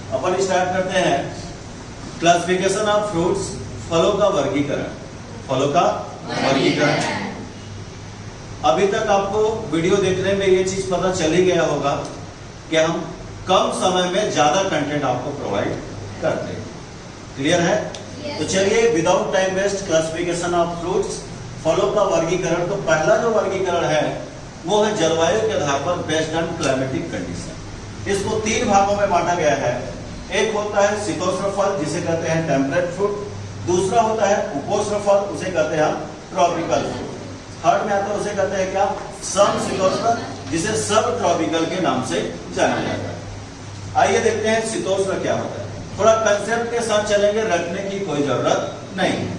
अपन start करते हैं classification of fruits, फलों का वर्गीकरण। फलों का वर्गीकरण। अभी तक आपको वीडियो देखने में ये चीज पता चल ही गया होगा कि हम कम समय में ज्यादा कंटेंट आपको प्रोवाइड करते हैं। क्लियर है? तो चलिए without time waste, classification of fruits, फलों का वर्गीकरण। तो पहला जो वर्गीकरण है वो है जलवायु के आधार पर, बेस्ड ऑन क्लाइमेटिक कंडीशन। इसको 3 भागों में बांटा गया है। एक होता है शीतोष्ण फल, जिसे कहते हैं टेम्परेट फ्रूट। दूसरा होता है उपोष्ण फल, उसे कहते हैं ट्रॉपिकल फ्रूट। थर्ड में आता है, उसे कहते हैं क्या, समशीतोष्ण, जिसे सब ट्रॉपिकल के नाम से जाना जाता है। आइए देखते हैं शीतोष्ण क्या होता है। थोड़ा कंसेप्ट के साथ चलेंगे, रखने की कोई जरूरत नहीं है।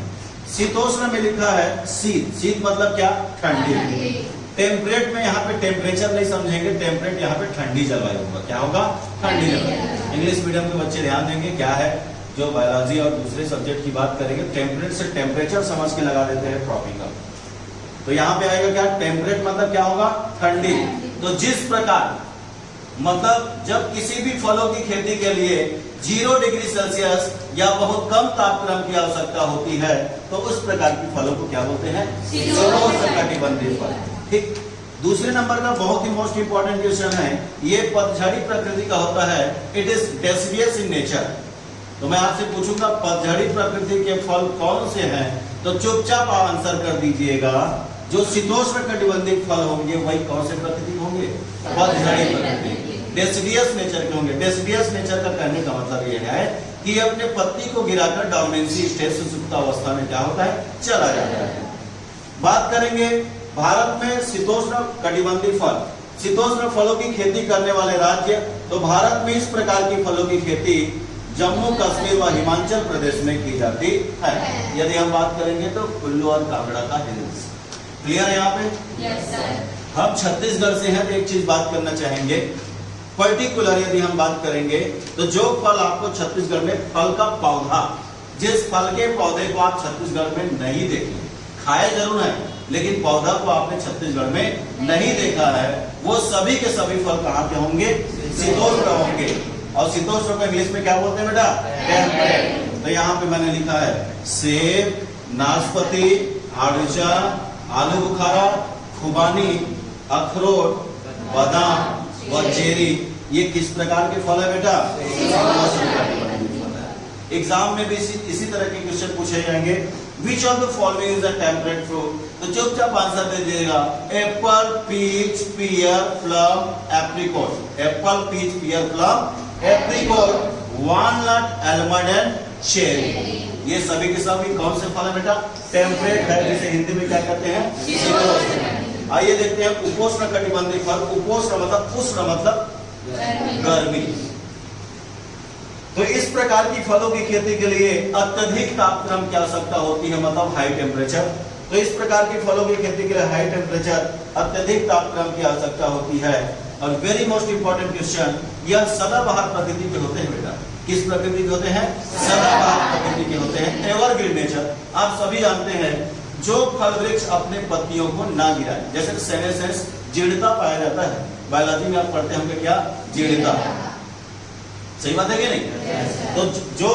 शीतोष्ण में लिखा है शीत। शीत मतलब क्या, ठंडी। टेम्परेट में यहाँ पे टेम्परेचर नहीं समझेंगे, टेम्परेट यहाँ पे ठंडी जलवायु होगा। क्या होगा, ठंडी जलवायु। इंग्लिश मीडियम के बच्चे ध्यान देंगे, क्या है जो बायोलॉजी और दूसरे सब्जेक्ट की बात करेंगे, टेम्परेट से टेम्परेचर समझ के लगा देते हैं ट्रॉपिकल। तो यहाँ पे आएगा क्या, टेम्परेट मतलब क्या होगा, ठंडी। तो जिस प्रकार मतलब जब किसी भी फलों की खेती के लिए 0 डिग्री सेल्सियस या बहुत कम तापक्रम की आवश्यकता होती है, तो उस प्रकार की फलों को क्या बोलते हैं, शीतोष्णकटिबंधीय फल। ठीक। दूसरे नंबर का बहुत ही मोस्ट इंपॉर्टेंट क्वेश्चन है, ये पतझड़ी प्रकृति का होता है। It is deciduous in nature. तो मैं आपसे पूछूंगा पतझड़ी प्रकृति के फल कौन से हैं, तो चुपचाप आंसर कर दीजिएगा। जो शीतोष्ण कटिबंधीय फल होंगे वही कौन से प्रकृति होंगे, पतझड़ी प्रकृति, डेसिडियस नेचर के होंगे। डेसिडियस नेचर का कहने का मतलब यह है कि अपने पत्ती को गिराकर डोर्मेंसी स्टेज से सुप्तावस्था में क्या होता है, चला जाता है। बात करेंगे भारत में शीतोष्ण कटिबंधीय फल, शीतोष्ण फलों की खेती करने वाले राज्य। तो भारत में इस प्रकार की फलों की खेती जम्मू कश्मीर व हिमाचल प्रदेश में की जाती है। यदि हम बात करेंगे तो कुल्लू और कांगड़ा का हिल्स। क्लियर है यहाँ पे? Yes sir. हम छत्तीसगढ़ से हैं तो एक चीज बात करना चाहेंगे, पर्टिकुलर यदि हम बात करेंगे तो जो फल आपको छत्तीसगढ़ में, फल का पौधा, जिस फल के पौधे को आप छत्तीसगढ़ में नहीं देखेंगे, खाए जरूर है लेकिन पौधा को आपने छत्तीसगढ़ में नहीं देखा है, वो सभी के सभी फल कहाँ के होंगे, शीतोष्ण होंगे। और शीतोष्ण को इंग्लिश में क्या बोलते हैं बेटा, टेम्परेट। तो यहाँ पे मैंने लिखा है सेब, नाशपाती, आड़ूचा, आलू बुखारा, खुबानी, अखरोट, बादाम व चेरी, ये किस प्रकार के फल है बेटा, एग्जाम में भी इसी तरह के क्वेश्चन पूछे जाएंगे। Which of the following is a temperate fruit? तो चुपचाप आंसर दे दीजिएगा, apple, peach, pear, plum, apricot. Apple, peach, pear, plum, apricot, walnut, almond and cherry. ये सभी के सभी कौन से फल है बेटा, टेम्परेट है, जिसे हिंदी में क्या कहते हैं, शीतोष्ण। आइए देखते हैं उपोष्ण कटिबंधीय फल। उपोष्ण मतलब उष्ण मतलब गर्मी। तो इस प्रकार की फलों की खेती के लिए अत्यधिक तापक्रम की आवश्यकता होती है, मतलब हाई टेम्परेचर। तो इस प्रकार की फलों की खेती के लिए हाई टेम्परेचर, अत्यधिक तापक्रम की आवश्यकता होती है। और वेरी मोस्ट इंपॉर्टेंट क्वेश्चन, यह सदाबहार प्रकृति के होते हैं बेटा। किस प्रकृति के होते हैं, सदाबहार प्रकृति के होते हैं, एवरग्रीन नेचर। आप सभी जानते हैं जो फल वृक्ष अपने पत्तियों को ना गिराए, जैसे सेनेसेंस, जीर्णता पाया जाता है। बायोलॉजी में आप पढ़ते होंगे क्या, जीर्णता। सही बात है कि नहीं? तो जो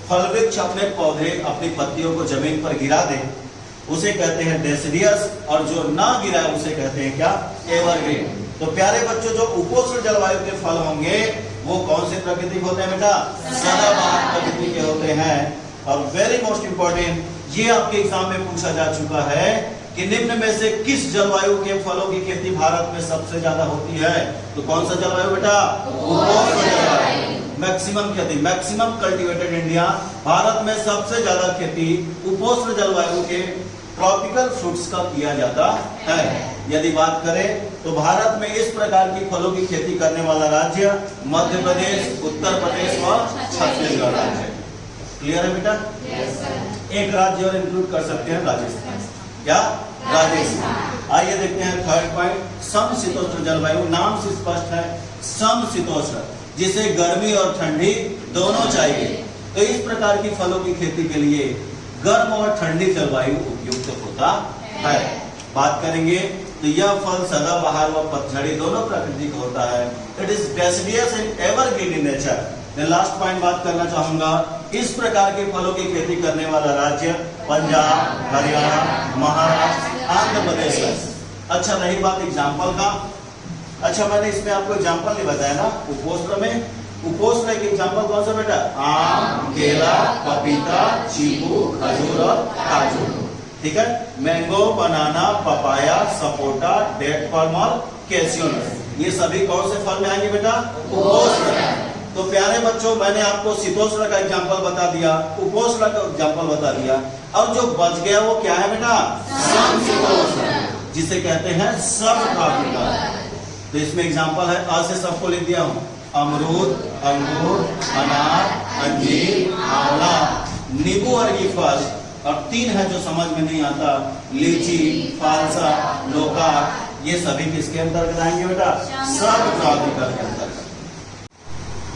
फल वृक्ष अपने पौधे, अपनी पत्तियों को जमीन पर गिरा दे उसे कहते हैं डेसिडियस, और जो ना गिराए उसे कहते हैं क्या, एवरग्रीन। तो प्यारे बच्चों, जो उपोष्ण जलवायु के फल होंगे वो कौन से प्रकृति के होते हैं बेटा, सदाबहार प्रकृति के होते हैं। और वेरी मोस्ट इंपॉर्टेंट, ये आपके एग्जाम में पूछा जा चुका है कि निम्न में से किस जलवायु के फलों की खेती भारत में सबसे ज्यादा होती है। तो कौन सा जलवायु बेटा, उपोष्ण जलवायु। मैक्सिमम खेती, मैक्सिमम कल्टीवेटेड इंडिया, भारत में सबसे ज्यादा खेती उपोष्ण जलवायु के ट्रॉपिकल फ्रूट्स का किया जाता है। यदि बात करें तो भारत में इस प्रकार की फलों की खेती करने वाला राज्य मध्य प्रदेश, उत्तर प्रदेश व छत्तीसगढ़ राज्य। क्लियर है बेटा? एक राज्य और इंक्लूड कर सकते हैं, राजस्थान। क्या, राजस्थान। आइए देखते हैं थर्ड पॉइंट, समशीतोष्ण जलवायु। नाम से स्पष्ट है, समशीतोष्ण, जिसे गर्मी और ठंडी दोनों चाहिए। तो इस प्रकार की फलों की खेती के लिए गर्म और ठंडी जलवायु उपयुक्त होता है। बात करेंगे तो यह फल सदाबहार व पतझड़ी दोनों प्रकृति का होता है। It is deciduous and evergreen in nature. Last point बात करना चाहूंगा, इस प्रकार के फलों की खेती करने वाला राज्य पंजाब, हरियाणा, महाराष्ट्र, आंध्र प्रदेश है। अच्छा, रही बात एग्जाम्पल का। अच्छा, मैंने इसमें आपको एग्जाम्पल नहीं बताया ना उपोष्ण में। उपोष्ण के एग्जाम्पल कौन सा बेटा? आम, केला, पपीता, चीकू, खजूर और काजू। ठीक है, मैंगो, बनाना, पपाया, सपोटा, डेट पाल्म और कैसियो नट, ये सभी कौन से फल में आएंगे बेटा? उपोष्ण। तो प्यारे बच्चों, मैंने आपको शीतोष्ण का एग्जाम्पल बता दिया, उपोष्ण का एग्जाम्पल बता दिया, और जो बच गया वो क्या है बेटा? समशीतोष्ण, जिसे कहते हैं सब ट्रॉपिकल। तो इसमें एग्जाम्पल है, आज से सबको लिख दिया हूं, अमरूद, अंगूर, अनार, अंजीर, आंवला, नींबू वर्गीय फल, और 3 है जो समझ में नहीं आता, लीची, फालसा, लोकार्ड, ये सभी किसके अंतर्गत आएंगे बेटा? सब ट्रॉपिकल के अंतर्गत।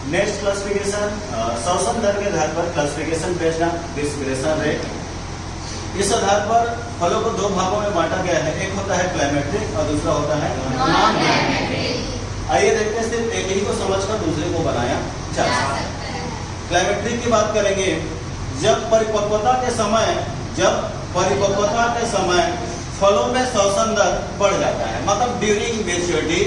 नेक्स्ट क्लासिफिकेशन, श्वसन दर के आधार पर classification based on description rate. इस आधार पर फलों को 2 भागों में बांटा गया है, एक होता है क्लाइमेट्रिक और दूसरा होता है नॉन क्लाइमेट्रिक। आइए देखते हैं, सिर्फ एक ही को समझकर दूसरे को बनाया जा सकता है। क्लाइमेट्रिक की बात करेंगे, जब परिपक्वता के समय फलों में श्वसन दर बढ़ जाता है, मतलब during maturity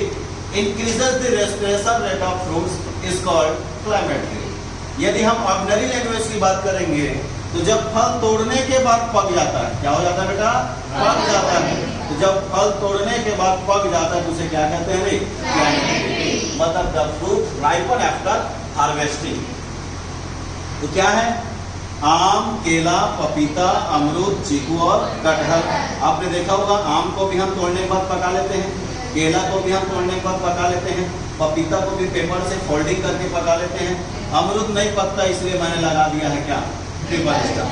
increases the respiration rate of fruits is called climacteric. यदि हम ऑर्डिनरी लैंग्वेज की बात करेंगे, तो जब फल तोड़ने के बाद पक जाता है, क्या हो जाता है बेटा? पक जाता है। तो जब फल तोड़ने के बाद पक जाता है तो उसे क्या कहते हैं? क्लाइमेट्रिक, मतलब the fruit ripen after harvesting. तो क्या है? आम, केला, पपीता, अमरूद, चीकू और कटहल। आपने देखा होगा, आम को भी हम तोड़ने के बाद पका लेते हैं, केला को भी हम तोड़ने के बाद पका लेते हैं, पपीता को भी पेपर से फोल्डिंग करके पका लेते हैं। अमरूद नहीं पकता, इसलिए मैंने लगा दिया है क्या? Triple star.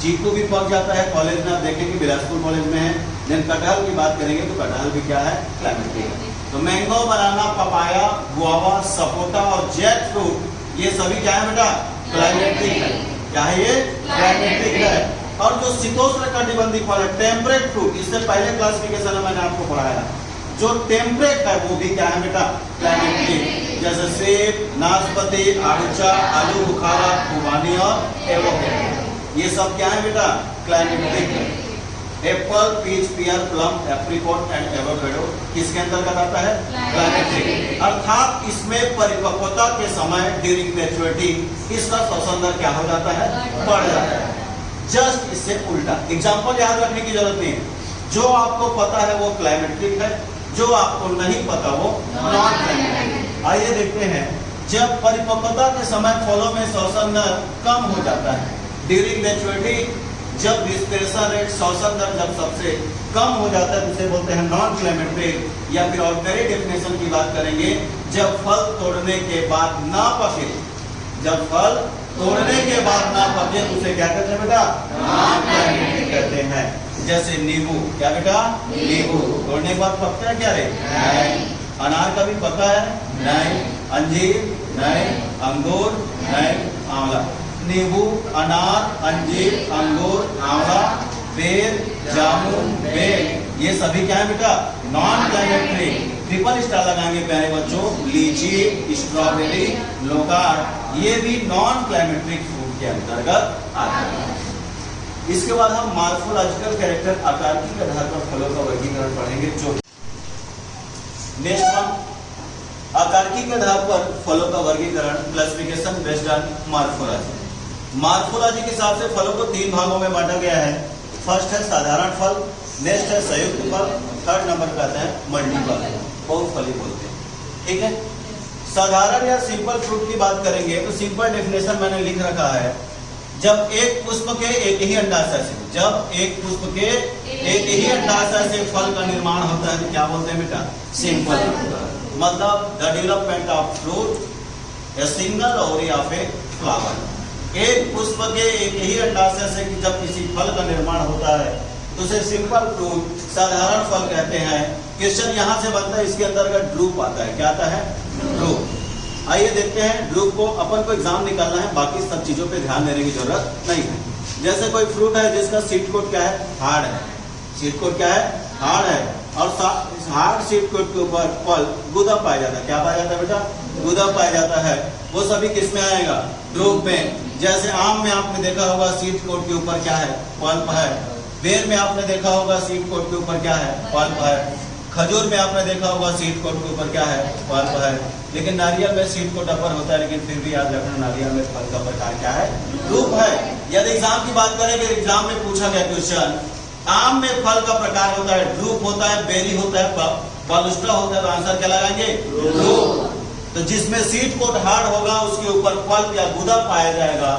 चीकू भी पक जाता है, कॉलेज में आप देखेंगे, बिलासपुर कॉलेज में है। देन कटहल की बात करेंगे तो कटहल भी क्या है? क्लाइमेट्रिक। तो मैंगो, बनाना, पपाया, गुआवा, सपोटा और जैक फ्रूट, ये सभी क्या है बेटा? क्लाइमेट्रिक है। क्या है ये? क्लाइमेट्रिक है। और जो शीतोष्ण कटिबंधीय फल है, टेम्परेट फ्रूट, इससे पहले क्लासिफिकेशन में मैंने आपको पढ़ाया, जो टेम्परेट है वो भी क्या है बेटा? क्लाइमेट्रिक। जैसे सेब, नाशपाती, आड़ूचा, आलू बुखारा, खुबानी और एवोकेडो, ये सब क्या है बेटा? क्लाइमेट्रिक है। Apple, peach, pear, plum, apricot and avocado किसके अंतर्गत आता है? क्लाइमेट्रिक। अर्थात इसमें परिपक्वता के समय ड्यूरिंग मैच्योरिटी इसका श्वसन दर क्या हो जाता है? बढ़ जाता है। जस्ट इससे उल्टा। एग्जाम्पल याद रखने की जरूरत नहीं है, जो आपको पता है वो क्लाइमेट्रिक है, जो आपको नहीं पता वो नॉन क्लाइमेट्रिक। आइए देखते हैं, जब परिपक्वता के समय फलों में श्वसन दर कम हो जाता है, ड्यूरिंग मैच्योरिटी जब रिस्पिरेशन रेट, श्वसन दर जब सबसे कम हो जाता है, उसे बोलते हैं नॉन क्लाइमेट्रिक। या फिर ऑर्डिनरी डेफिनेशन की बात करेंगे, जब फल तोड़ने के बाद ना पके, जब फल तोड़ने के बाद ना पके तो उसे क्या कहते हैं बेटा? नॉन क्लाइमेट्रिक कहते हैं। जैसे नींबू, क्या बेटा? नींबू तोड़ने के बाद पकता है क्या रे? नहीं। अनार का भी पका है? नहीं। अंजीर? नहीं। अंगूर? नहीं। आंवला। नींबू, अनार, अंजीर, अंगूर, आंवला, बेर, जामुन, बेर, ये सभी क्या है बेटा? Non climacteric. ट्रिपल स्टार लगाएंगे प्यारे बच्चों। लीची, स्ट्रॉबेरी, लोकार्ड, ये भी नॉन क्लाइमेट्रिक फ्रूट के अंतर्गत आते हैं। इसके बाद हम मॉर्फोलॉजिकल कैरेक्टर, आकारिकी के आधार पर फलों का वर्गीकरण पढ़ेंगे। जो नेक्स्ट हम आकारिकी के आधार पर फलों का वर्गीकरण, classification based on morphology. Morphology के हिसाब से फलों को 3 भागों में बांटा गया है। फर्स्ट है साधारण फल, नेक्स्ट है संयुक्त फल, थर्ड नंबर पे आता है मल्टीपल, बहुफली बोलते हैं। ठीक है, साधारण या सिंपल फ्रूट की बात करेंगे तो सिंपल डेफिनेशन मैंने लिख रखा है, जब एक पुष्प के एक ही अंडाशय से, जब एक पुष्प के एक ही अंडाशय से फल का निर्माण होता है तो क्या बोलते हैं बेटा? सिंपल। मतलब the development of fruit a single ovary of a flower. एक पुष्प के एक ही अंडाशय से जब किसी फल का निर्माण होता है तो उसे सिंपल फ्रूट, साधारण फल कहते हैं। क्वेश्चन यहाँ से बनता है, इसके अंतर्गत ड्रूप आता है। क्या आता है? ड्रूप। आइए देखते हैं, ड्रूप को अपन को एग्जाम निकालना है, बाकी सब चीजों पे ध्यान देने की जरूरत नहीं है। जैसे कोई फ्रूट है जिसका सीड कोट क्या है? हार्ड है। सीड कोट क्या है? हार्ड है। और हार्ड सीड कोट के ऊपर फल गुदा पाया जाता है। क्या पाया जाता है बेटा? गुदा पाया जाता है, वो सभी किस में आएगा? ड्रूप में। जैसे आम में आपने देखा होगा सीड कोट के ऊपर क्या है? पल्प है। बेर में आपने देखा होगा सीड कोट के ऊपर क्या है? पल्प है। खजूर में आपने देखा होगा सीड कोट के ऊपर क्या है? पल्प है। लेकिन नारियल में सीड कोट अपर होता है, लेकिन फिर भी याद रखना नारियल में फल का प्रकार क्या है? ड्रूप है। यदि एग्जाम की बात करें कि एग्जाम में पूछा गया क्वेश्चन, आम में फल का प्रकार होता है ड्रूप होता है, बेरी होता है, बालुस्ट्रा होता है, तो आंसर क्या लगाएंगे? ड्रूप। तो जिसमें सीड कोट हार्ड होगा उसके ऊपर फल या गुदा पाया जाएगा,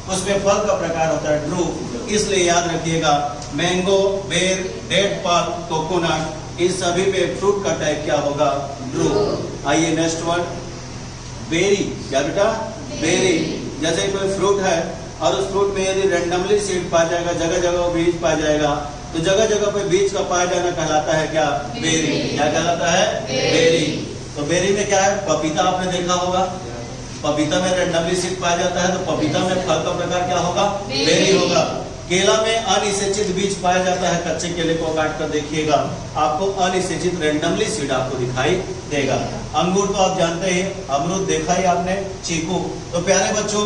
उसमें फल का प्रकार होता है ड्रूप। इसलिए याद रखिएगा मैंगो, बेर, डेट पल्प, कोकोनट, इन सभी पे फ्रूट का टाइप क्या होगा? ड्रूप। आइए नेक्स्ट वर्ड, बेरी। क्या बेटा? बेरी। जैसे कोई फ्रूट है और उस फ्रूट में यदि रैंडमली सीड पाया जाएगा, जगह जगह बीज पाया जाएगा, तो जगह जगह पे बीज का पाया जाना कहलाता है क्या? बेरी। क्या कहलाता है? बेरी। तो बेरी में क्या है? पपीता आपने देखा होगा, पपीता में रैंडमली सीड पाया जाता है, तो पपीता में फल का प्रकार क्या होगा? बेरी होगा। केला में अनिषेचित बीज पाया जाता है, कच्चे केले को काट कर देखिएगा आपको अनिषेचित रैंडमली सीड आपको दिखाई देगा। अंगूर तो आप जानते ही, अमरूद देखा ही आपने, चीकू। तो प्यारे बच्चों,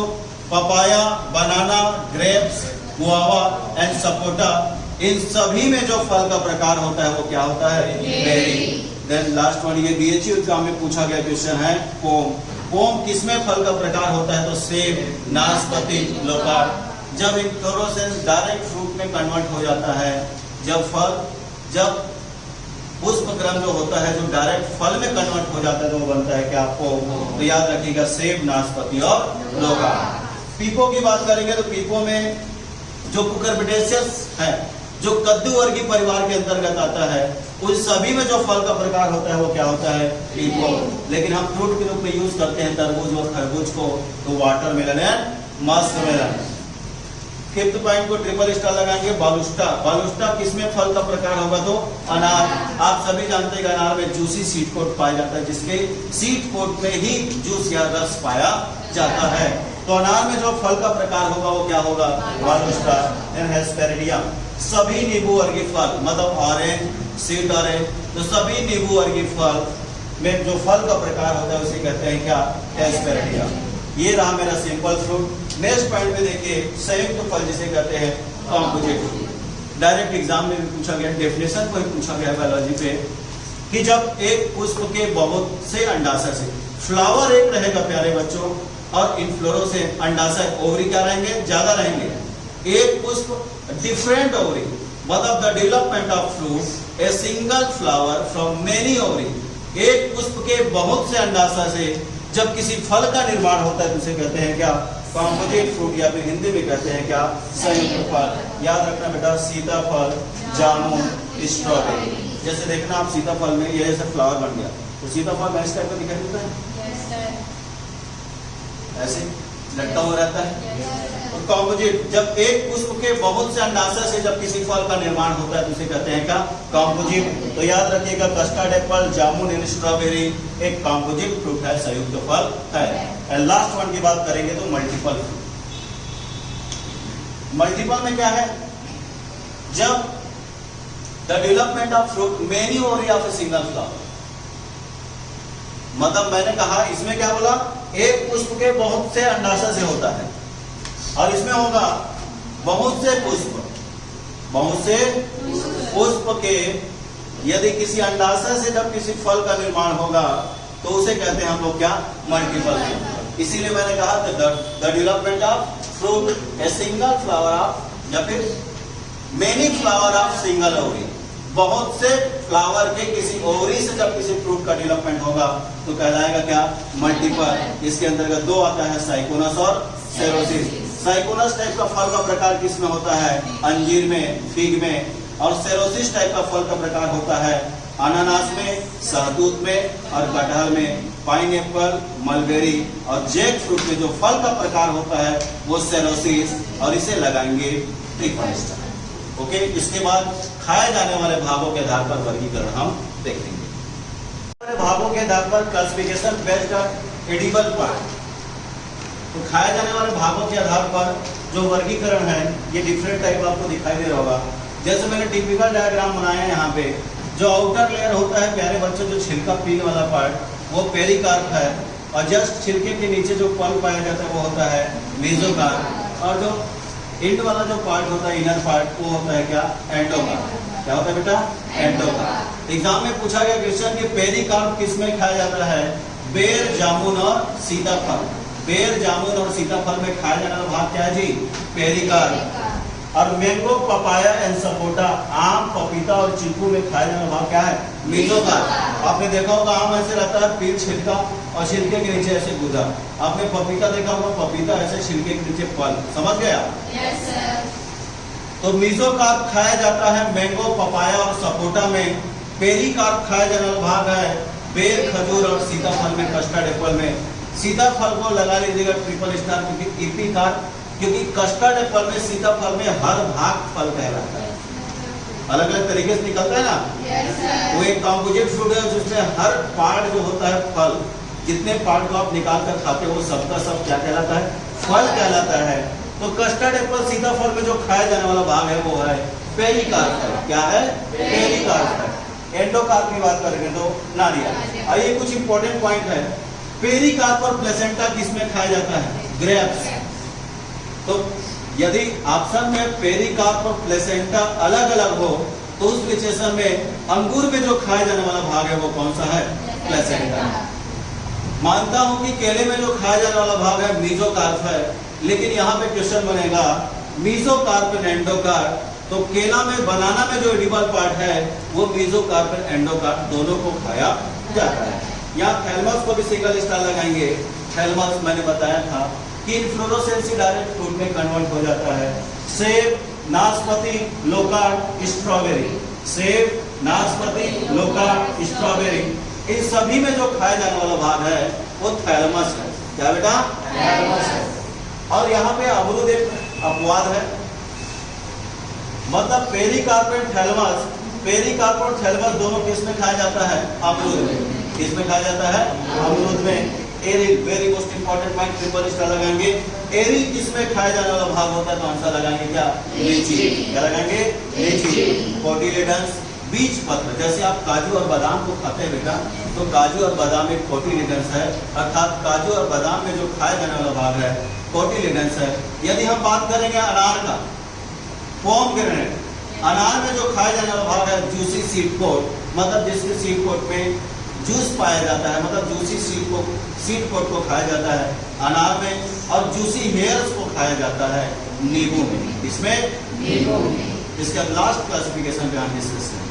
papaya, banana, grapes, guava and sapota, इन सभी में जो फल का प्रकार होता है वो क्या होता है? बेरी। देन लास्ट वन, ये बीएचयू एग्जाम में पूछा गया क्वेश्चन है, पोम। पोम किसमें फल का प्रकार होता है? तो सेब, नाशपाती, लोकार। जब इन्फ्लोरेसेंस डायरेक्ट फ्रूट में कन्वर्ट हो जाता है, जब पुष्पक्रम जो होता है जो डायरेक्ट फल में कन्वर्ट हो जाता है, तो वो बनता है क्या? पोम। तो याद रखिएगा सेब, नाशपाती और लोकार। पीपो की बात करेंगे तो पीपो में जो कुकुरबिटेशियस है, जो कद्दू वर्गीय परिवार के अंतर्गत आता है, उस सभी में जो फल का प्रकार होता है वो क्या होता है? पीपो। लेकिन हम फ्रूट के रूप में यूज करते हैं तरबूज और खरबूज को, तो watermelon and muskmelon. Fifth point को ट्रिपल स्टार लगाएंगे, बालुस्टा। बालुस्टा किसमें फल का प्रकार होगा? तो अनार। आप सभी जानते हैं कि अनार में जूसी सीड कोट पाया जाता है, जिसके सीड कोट में ही जूस या रस पाया जाता है। तो अनार में जो फल का प्रकार होगा वो क्या होगा? बालुस्टा। देन हेस्पेरिडियम, सभी नींबू वर्गीय फल, मतलब ऑरेंज, स्वीट ऑरेंज, तो सभी नींबू वर्गीय फल में जो फल का प्रकार होता है उसे कहते हैं क्या? हेस्पेरिडियम। ये रहा मेरा सिंपल फ्रूट। नेक्स्ट पॉइंट में देखिए संयुक्त फल जिसे कहते हैं कॉम्पोजिट फ्रूट। डायरेक्ट एग्जाम में भी पूछा गया, डेफिनेशन को ही पूछा गया बायोलॉजी पे, कि जब एक पुष्प के बहुत से अंडाशय से, फ्लावर एक रहेगा प्यारे बच्चों, और इनफ्लोरेसेंस अंडाशय ओवरी क्या रहेंगे? ज्यादा रहेंगे। एक पुष्प डिफरेंट ओवरी, मतलब the development of fruit a single flower from many ovary. एक पुष्प के बहुत से अंडाशय से जब किसी फल का निर्माण होता है तो उसे कहते हैं क्या? कॉम्पोजिट फ्रूट, या फिर हिंदी में कहते हैं क्या? संयुक्त फल। याद रखना बेटा, सीताफल, जामुन, स्ट्रॉबेरी। जैसे देखना आप सीताफल में ये ऐसा फ्लावर बन गया, तो सीताफल में इस टाइप का दिखाई देता है, ऐसे लटका हुआ रहता है। और कॉम्पोजिट, जब एक पुष्प के बहुत से अंडाशय से जब किसी फल का निर्माण होता है तो उसे कहते हैं क्या? कॉम्पोजिट। तो याद रखिएगा custard Apple, jamun and strawberry एक कॉम्पोजिट फ्रूट है, संयुक्त फल है। एंड लास्ट वन की बात करेंगे तो मल्टीपल फ्रूट। मल्टीपल में क्या है? जब the development of fruit many ovary of a single flower, मतलब मैंने कहा इसमें क्या बोला? एक पुष्प के बहुत से अंडाशय से होता है, और इसमें होगा बहुत से पुष्प, बहुत से पुष्प के यदि किसी अंडाशय से जब किसी फल का निर्माण होगा तो उसे कहते हैं हम लोग क्या? मल्टीपल। इसीलिए मैंने कहा the development of fruit a single flower of, या फिर many flower of single ovary, बहुत से फ्लावर के किसी ओवरी से जब किसी फ्रूट का डेवलपमेंट होगा तो कहलाएगा क्या? मल्टीपल। इसके अंतर्गत दो आता है, साइकोनस और सेरोसिस। साइकोनस टाइप का फल का प्रकार किसमें होता है? अंजीर में, फिग में। और सेरोसिस टाइप का फल का प्रकार होता है अनानास में, सहतूत में और कटहल में। पाइनएप्पल, मलबेरी और जैक फ्रूट में जो फल का प्रकार होता है वो सेरोसिस, और इसे लगाएंगे ट्रिपल स्टार। ओके, इसके बाद खाए जाने वाले भागों के आधार पर वर्गीकरण हम देखेंगे। भागों के आधार पर classification based on edible part. तो खाए जाने वाले भागों के आधार पर जो वर्गीकरण है ये डिफरेंट टाइप आपको दिखाई दे रहा होगा। जैसे मैंने टिपिकल डायग्राम बनाया है यहाँ पे, जो आउटर लेयर होता है प्यारे बच्चों, जो छिलका पील वाला पार्ट वो पेरिकार्प है, और जस्ट छिलके के नीचे जो पल्प पाया जाता है वो होता है मेसोकार्प, और जो एंड वाला जो पार्ट होता है, इनर पार्ट, वो होता है क्या? एंडोकार्प। क्या होता है बेटा? एंडोकार्प। एग्जाम में पूछा गया क्वेश्चन कि पेरिकार्प किसमें खाया जाता है? बेर, जामुन और सीताफल। बेर, जामुन और सीताफल में खाया जाने वाला भाग क्या है जी? पेरिकार्प। और मैंगो, पपाया एंड सपोटा, आम, पपीता और चीकू में खाया जाने वाला भाग क्या है? मेसोकार्प। आपने देखा होगा आम ऐसे रहता है, पीठ छिलका और छिलके के नीचे ऐसे गूदा। आपने पपीता देखा होगा, पपीता ऐसे छिलके के नीचे फल। समझ गया? Yes sir. तो मेसोकार्प खाया जाता है मैंगो, पपाया और सपोटा में। पेरिकार्प खाया जाने वाला भाग है बेर, खजूर और सीताफल में, कस्टर्ड एप्पल में। सीताफल को लगा लीजिएगा ट्रिपल स्टार, क्योंकि इपिकार्प, क्योंकि कस्टर्ड एप्पल में, सीताफल में हर भाग फल कहलाता है। अलग अलग तरीके से निकलता है ना। Yes sir. वो एक कॉम्पोजिट फ्रूट है जिसमें हर पार्ट जो होता है फल, जितने पार्ट को आप निकाल कर खाते हो वो सबका सब क्या कहलाता है? फल कहलाता है। तो कस्टर्ड एप्पल, सीताफल में जो खाया जाने वाला भाग है वो है पेरिकार्प है। क्या है? पेरिकार्प है। एंडोकार्प की बात करेंगे तो नारियल। आइए कुछ इंपॉर्टेंट पॉइंट है। पेरिकार्प और प्लेसेंटा किसमें खाया जाता है? ग्रेप्स। तो यदि ऑप्शन में पेरिकार्प और प्लेसेंटा अलग अलग हो तो उस सिचुएशन में अंगूर में जो खाया जाने वाला भाग है वो कौन सा है? प्लेसेंटा। मानता हूं कि केले में जो खाया जाने वाला भाग है मेसोकार्प है, लेकिन यहाँ पे क्वेश्चन बनेगा मेसोकार्प एंड एंडोकार्प। तो केला में, बनाना में जो एडिबल पार्ट है वो मेसोकार्प एंड एंडोकार्प दोनों को खाया जाता है। यहाँ थैलमस को भी सिंगल स्टार लगाएंगे। थैलमस मैंने बताया था कि इन्फ्लोरेसेंस से डायरेक्ट फ्रूट में कन्वर्ट हो जाता है। सेब, नाशपाती, लोकार्ड, स्ट्रॉबेरी। सेब, नाशपाती, लोकार्ड, स्ट्रॉबेरी, इन सभी में जो खाया जाने वाला भाग है वो थैलमस है। क्या बेटा? थैलमस है। और यहाँ पे अमरूद एक अपवाद है, मतलब पेरिकार्प एंड थैलमस, पेरिकार्प और थैलमस दोनों किस में खाया जाता है? अमरूद में। किसमें खाया जाता है? अमरूद में। Aryl, very most important point, triple star लगाएंगे। एरिल किसमें खाया जाने वाला भाग होता है? तो आंसर लगाएंगे क्या? लीची। क्या लगाएंगे? लीची। कोटिलेडन्स, बीज पत्र, जैसे आप काजू और बादाम को खाते हैं बेटा, तो काजू और बादाम एक कोटिलेडन्स है, अर्थात काजू और बादाम में जो खाया जाने वाला भाग है कोटिलेडन्स है। यदि हम बात करेंगे अनार का, पोमग्रेनेट, अनार में जो खाया जाने वाला भाग है जूसी सीड कोट, मतलब जिसके सीड कोट में जूस पाया जाता है, मतलब जूसी सीड कोट को खाया जाता है अनार में। और जूसी हेयर्स को खाया जाता है नींबू में। इसमें नींबू में। इसका लास्ट क्लासिफिकेशन पे हम डिस्कस करेंगे।